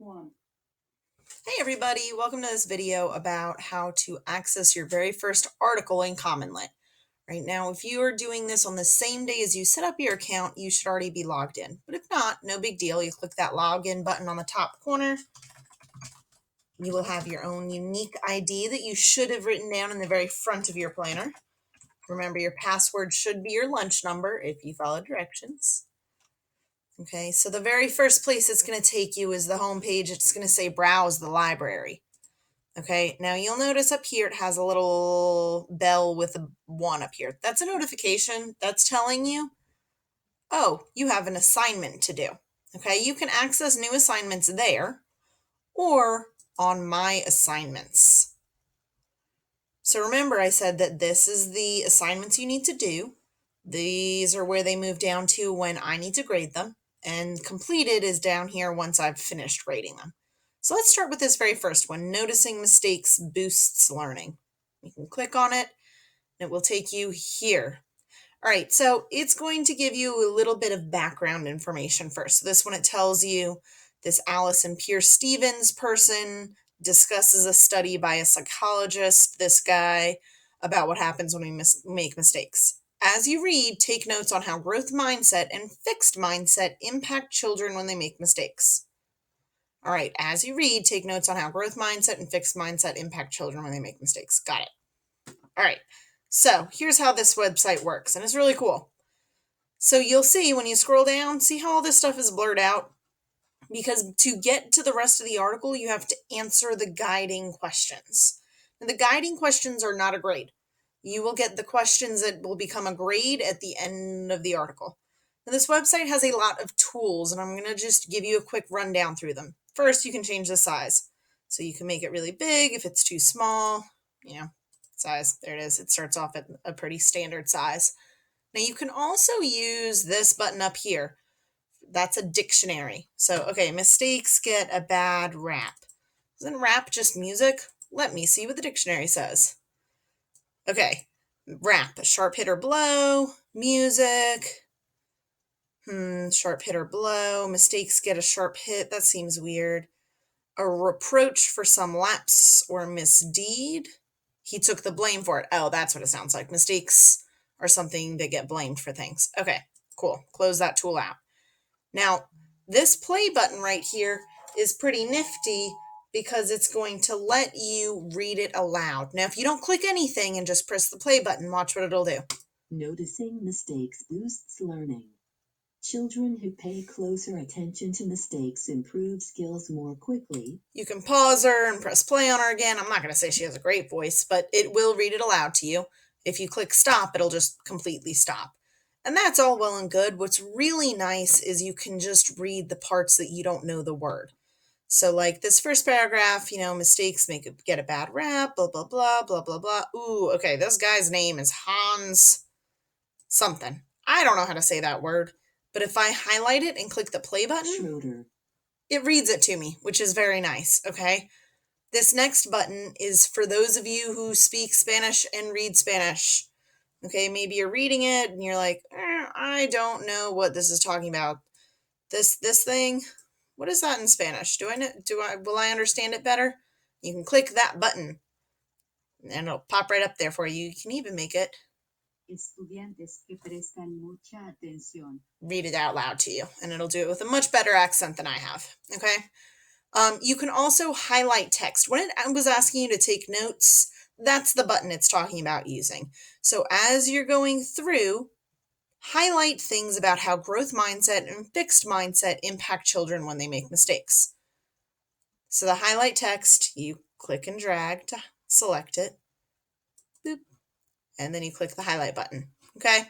Hey everybody, welcome to this video about how to access your very first article in CommonLit. Right now, if you are doing this on the same day as you set up your account, you should already be logged in. But if not, no big deal. You click that login button on the top corner. You will have your own unique ID that you should have written down in the very front of your planner. Remember, your password should be your lunch number if you follow directions. Okay, so the very first place it's going to take you is the home page. It's going to say browse the library. Okay, now you'll notice up here it has a little bell with a 1 up here. That's a notification that's telling you, oh, you have an assignment to do. Okay, you can access new assignments there or on My Assignments. So remember I said that this is the assignments you need to do. These are where they move down to when I need to grade them. And completed is down here once I've finished grading them. So let's start with this very first one. Noticing mistakes boosts learning. You can click on it and it will take you here. All right, so it's going to give you a little bit of background information first. So this one, it tells you this Allison Pierce Stevens person discusses a study by a psychologist, this guy, about what happens when we make mistakes. As you read, take notes on how growth mindset and fixed mindset impact children when they make mistakes. All right, as you read, take notes on how growth mindset and fixed mindset impact children when they make mistakes. Got it. All right, so here's how this website works, and it's really cool. So you'll see when you scroll down, see how all this stuff is blurred out? Because to get to the rest of the article, you have to answer the guiding questions. And the guiding questions are not a grade. You will get the questions that will become a grade at the end of the article. Now, this website has a lot of tools, and I'm going to just give you a quick rundown through them. First, you can change the size. So you can make it really big if it's too small. Size, there it is. It starts off at a pretty standard size. Now, you can also use this button up here. That's a dictionary. So, okay, mistakes get a bad rap. Isn't rap just music? Let me see what the dictionary says. Okay, rap, a sharp hit or blow, music. Sharp hit or blow. Mistakes get a sharp hit. That seems weird. A reproach for some lapse or misdeed. He took the blame for it. Oh, that's what it sounds like. Mistakes are something that get blamed for things. Okay, cool. Close that tool out. Now, this play button right here is pretty nifty because it's going to let you read it aloud. Now, if you don't click anything and just press the play button, watch what it'll do. Noticing mistakes boosts learning. Children who pay closer attention to mistakes improve skills more quickly. You can pause her and press play on her again. I'm not going to say she has a great voice, but it will read it aloud to you. If you click stop, it'll just completely stop. And that's all well and good. What's really nice is you can just read the parts that you don't know the word. So like this first paragraph, mistakes get a bad rap, blah, blah, blah, blah, blah, blah. Ooh, okay, this guy's name is Hans something. I don't know how to say that word. But if I highlight it and click the play button, Schroeder. It reads it to me, which is very nice, okay? This next button is for those of you who speak Spanish and read Spanish. Okay, maybe you're reading it and you're like, I don't know what this is talking about. This thing, what is that in Spanish? Will I understand it better? You can click that button and it'll pop right up there for you. You can even make it Estudiantes que prestan mucha atención. Read it out loud to you, and it'll do it with a much better accent than I have, okay? You can also highlight text. When it was asking you to take notes, that's the button it's talking about using. So as you're going through, highlight things about how growth mindset and fixed mindset impact children when they make mistakes. So the highlight text, you click and drag to select it. Boop. And then you click the highlight button. Okay.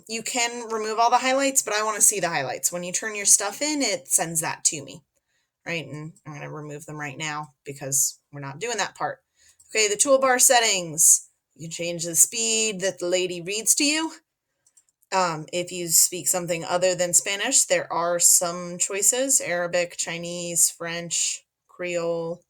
You can remove all the highlights, but I want to see the highlights. When you turn your stuff in, it sends that to me. Right, and I'm going to remove them right now because we're not doing that part. Okay, the toolbar settings. You can change the speed that the lady reads to you. If you speak something other than Spanish, there are some choices: Arabic, Chinese, French, Creole,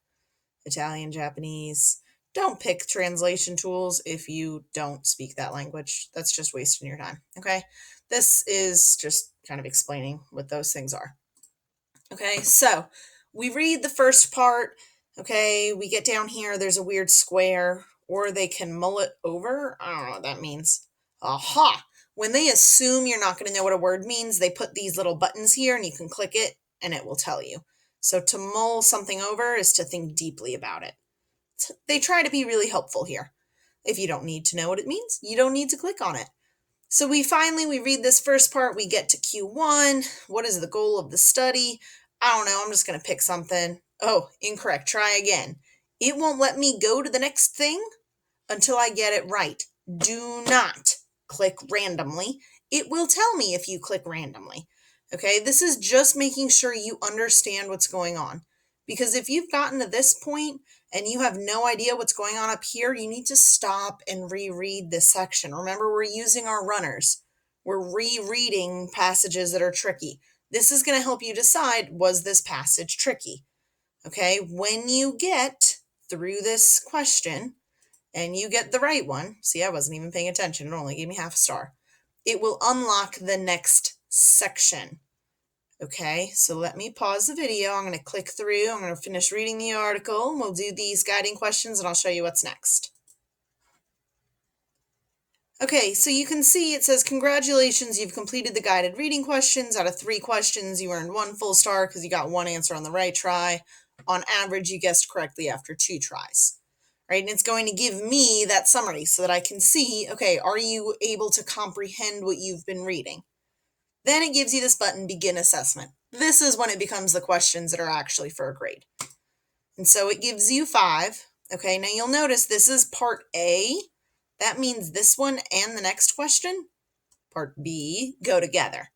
Italian, Japanese. Don't pick translation tools if you don't speak that language. That's just wasting your time, okay? This is just kind of explaining what those things are. Okay, so We read the first part, okay, we get down here, there's a weird square, or they can mull it over. I don't know what that means. Aha! When they assume you're not going to know what a word means, they put these little buttons here and you can click it and it will tell you. So to mull something over is to think deeply about it. They try to be really helpful here. If you don't need to know what it means, you don't need to click on it. So we read this first part, we get to Q1. What is the goal of the study? I don't know, I'm just going to pick something. Oh, incorrect, try again. It won't let me go to the next thing until I get it right. Do not click randomly. It will tell me if you click randomly. Okay, this is just making sure you understand what's going on. Because if you've gotten to this point and you have no idea what's going on up here, you need to stop and reread this section. Remember, we're using our runners. We're rereading passages that are tricky. This is going to help you decide, was this passage tricky? Okay, when you get through this question, and you get the right one, see, I wasn't even paying attention, it only gave me half a star, it will unlock the next section. Okay, so let me pause the video. I'm going to click through. I'm going to finish reading the article. We'll do these guiding questions and I'll show you what's next. Okay, so you can see it says, congratulations, you've completed the guided reading questions. Out of 3 questions, you earned 1 full star because you got 1 answer on the right try. On average, you guessed correctly after 2 tries. Right, and it's going to give me that summary so that I can see, okay, are you able to comprehend what you've been reading? Then it gives you this button, Begin Assessment. This is when it becomes the questions that are actually for a grade. And so it gives you 5. Okay, now you'll notice this is part A. That means this one and the next question, part B, go together.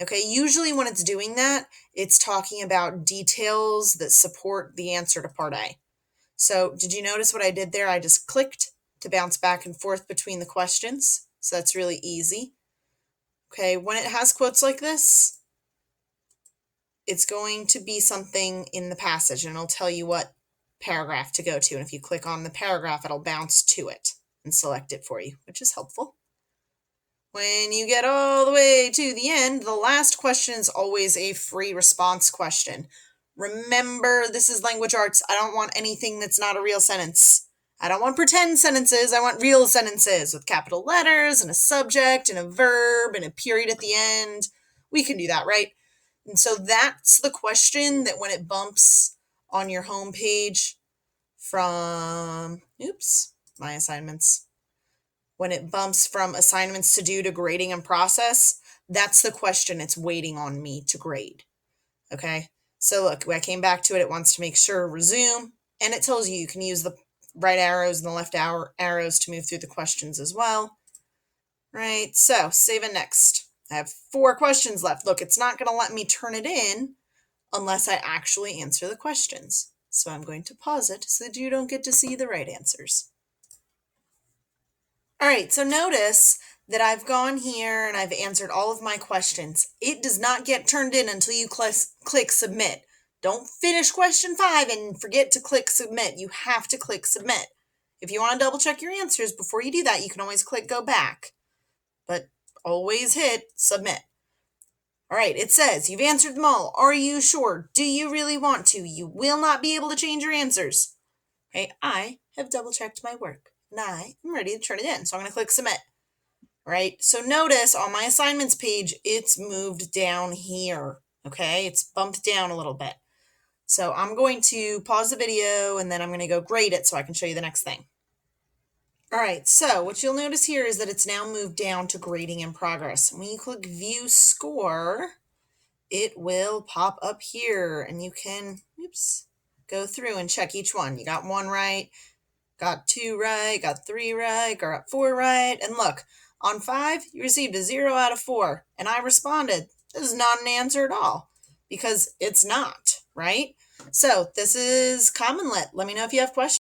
Okay, usually when it's doing that, it's talking about details that support the answer to part A. So did you notice what I did there? I just clicked to bounce back and forth between the questions. So that's really easy. Okay, when it has quotes like this, it's going to be something in the passage and it'll tell you what paragraph to go to. And if you click on the paragraph, it'll bounce to it and select it for you, which is helpful. When you get all the way to the end, the last question is always a free response question. Remember, this is language arts. I don't want anything that's not a real sentence. I don't want pretend sentences. I want real sentences with capital letters and a subject and a verb and a period at the end. We can do that, right? And so that's the question that when it bumps on your home page from, my assignments. When it bumps from assignments to do to grading and process, that's the question it's waiting on me to grade. Okay, so look, I came back to it. It wants to make sure resume, and it tells you you can use the right arrows and the left arrows to move through the questions as well. Right, so save and next. I have 4 questions left. Look, it's not going to let me turn it in unless I actually answer the questions. So I'm going to pause it so that you don't get to see the right answers. All right, so notice that I've gone here and I've answered all of my questions. It does not get turned in until you click submit. Don't finish question 5 and forget to click submit. You have to click submit. If you want to double check your answers before you do that, you can always click go back, but always hit submit. All right, it says you've answered them all. Are you sure? Do you really want to? You will not be able to change your answers. Okay, I have double checked my work and I am ready to turn it in. So I'm going to click submit. All right, so notice on my assignments page, it's moved down here. Okay, it's bumped down a little bit. So I'm going to pause the video and then I'm going to go grade it so I can show you the next thing. All right, so what you'll notice here is that it's now moved down to grading in progress. When you click view score, it will pop up here and you can, go through and check each one. You got 1 right, got 2 right, got 3 right, got 4 right. And look, on 5, you received a 0 out of 4. And I responded, this is not an answer at all because it's not, right? So this is CommonLit. Let me know if you have questions.